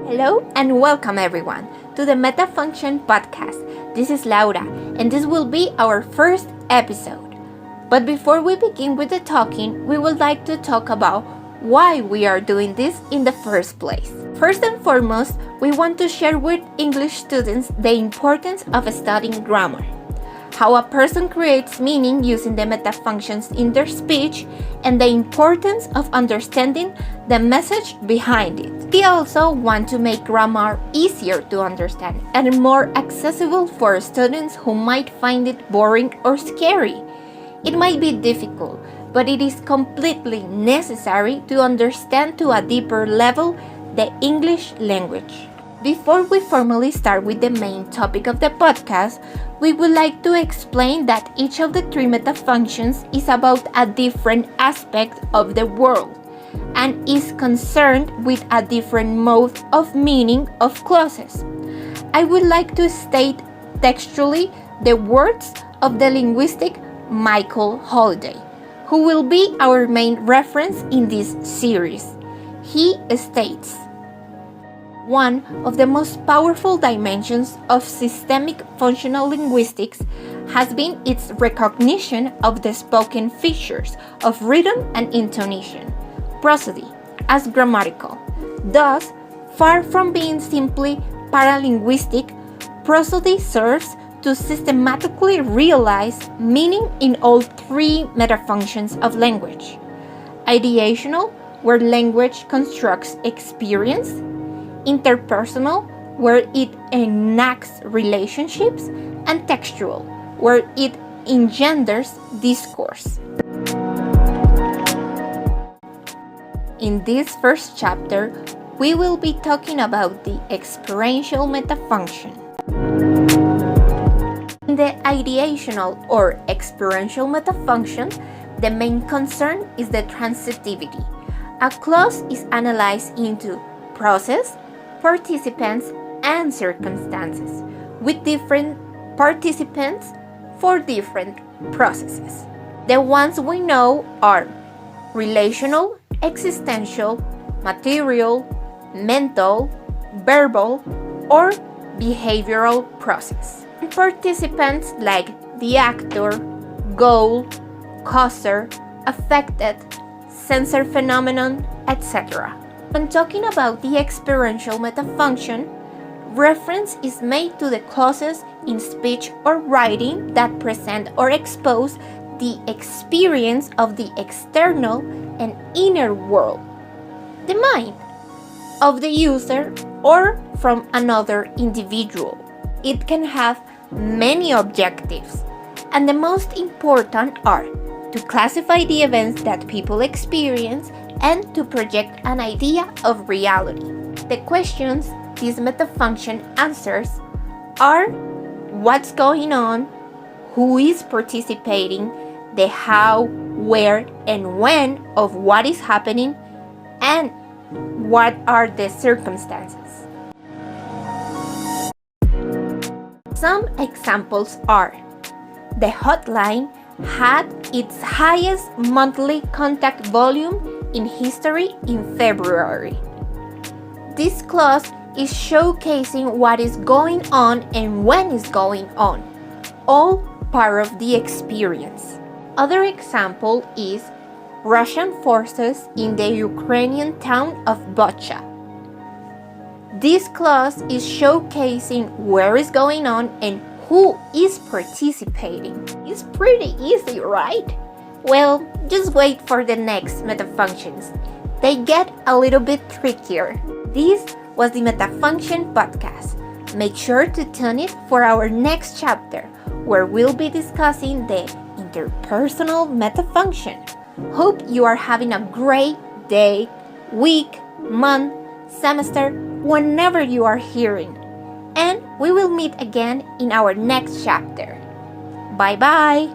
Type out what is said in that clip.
Hello and welcome everyone to the Metafunction podcast. This is Laura and this will be our first episode. But before we begin with the talking, we would like to talk about why we are doing this in the first place. First and foremost, we want to share with English students the importance of studying grammar, how a person creates meaning using the metafunctions in their speech, and the importance of understanding the message behind it. We also want to make grammar easier to understand and more accessible for students who might find it boring or scary. It might be difficult, but it is completely necessary to understand to a deeper level the English language. Before we formally start with the main topic of the podcast, we would like to explain that each of the three metafunctions is about a different aspect of the world and is concerned with a different mode of meaning of clauses. I would like to state textually the words of the linguistic Michael Holiday, who will be our main reference in this series. He states, "One of the most powerful dimensions of systemic functional linguistics has been its recognition of the spoken features of rhythm and intonation, prosody, as grammatical. Thus, far from being simply paralinguistic, prosody serves to systematically realize meaning in all three metafunctions of language: ideational, where language constructs experience; interpersonal, where it enacts relationships; and textual, where it engenders discourse." In this first chapter, we will be talking about the experiential metafunction. In the ideational or experiential metafunction, the main concern is the transitivity. A clause is analyzed into process, participants, and circumstances, with different participants for different processes. The ones we know are relational, existential, material, mental, verbal, or behavioral process. And participants like the actor, goal, causer, affected, sensor phenomenon, etc. When talking about the experiential metafunction, reference is made to the clauses in speech or writing that present or expose the experience of the external and inner world, the mind, of the user or from another individual. It can have many objectives, and the most important are to classify the events that people experience and to project an idea of reality. The questions this metafunction answers are what's going on, who is participating, the how, where, and when of what is happening, and what are the circumstances. Some examples are: the hotline had its highest monthly contact volume in history in February. This clause is showcasing what is going on and when is going on, all part of the experience. Other example is Russian forces in the Ukrainian town of Bucha. This clause is showcasing where is going on and who is participating. It's pretty easy, right? Well, just wait for the next metafunctions. They get a little bit trickier. This was the Metafunction podcast. Make sure to tune it for our next chapter, where we'll be discussing the interpersonal metafunction. Hope you are having a great day, week, month, semester, whenever you are hearing. And we will meet again in our next chapter. Bye bye!